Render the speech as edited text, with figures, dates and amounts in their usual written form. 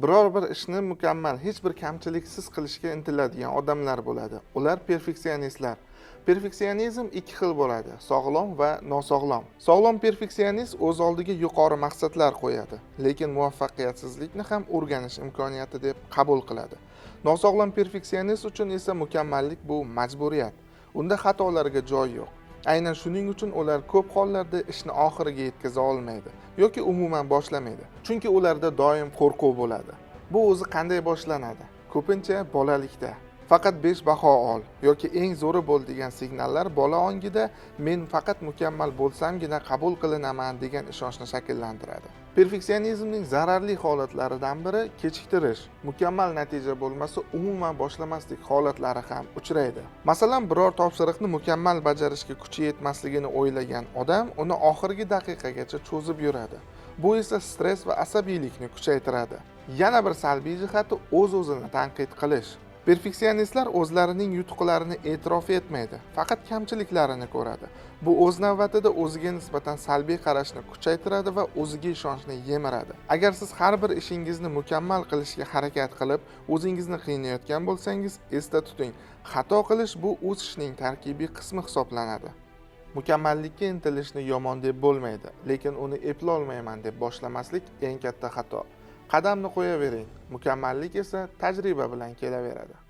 Biror bir ishni mukammal, hech bir kamchiliksiz qilishga intiladigan odamlar bo'ladi. Ular perfeksionistlar. Perfeksionizm ikki xil bo'ladi: sog'lom va nosog'lom. Sog'lom perfeksionist o'z oldiga yuqori maqsadlar qo'yadi, lekin muvaffaqiyatsizlikni ham o'rganish imkoniyati deb qabul qiladi. Nosog'lom perfeksionist uchun esa mukammallik bu majburiyat. Unda xatolarga joy yo'q. Aynan shuning uchun ular ko'p hollarda ishni oxiriga yetkaza olmaydi yoki umuman boshlamaydi. Chunki ularda doim qo'rquv bo'ladi. Bu o'zi qanday boshlanadi? Ko'pincha bolalikda. Faqat 5 baho ol yoki eng zo'ri bo'l degan signallar bola ongida men faqat mukammal bo'lsamgina qabul qilinaman degan ishonchni shakllantiradi. Perfeksionizmning zararli holatlaridan biri kechiktirish. Mukammal natija bo'lmasa umuman boshlamaslik holatlari ham uchraydi. Masalan, biror topshiriqni mukammal bajarishga kuchi yetmasligini o'ylagan odam uni oxirgi daqiqagacha cho'zib yuradi. Bu esa stress va asabiylikni kuchaytiradi. Yana bir salbiy jihati o'z-o'zini tanqid qilish. Perfeksionistlar o'zlarining yutuqlarini e'tirof etmaydi, faqat kamchiliklarini ko'radi. Bu o'z navbatida o'ziga nisbatan salbiy qarashni kuchaytiradi va o'ziga ishonchni yemiradi. Agar siz har bir ishingizni mukammal qilishga harakat qilib, o'zingizni qiynayotgan bo'lsangiz, esda tuting, xato qilish bu o'sishning tarkibiy qismi hisoblanadi. Mukammallikka intilishni yomon deb bo'lmaydi, lekin uni eplolmayman deb boshlamaslik eng katta xato. Qadamni qo'yavering, mukammallik esa tajriba bilan kelaveradi.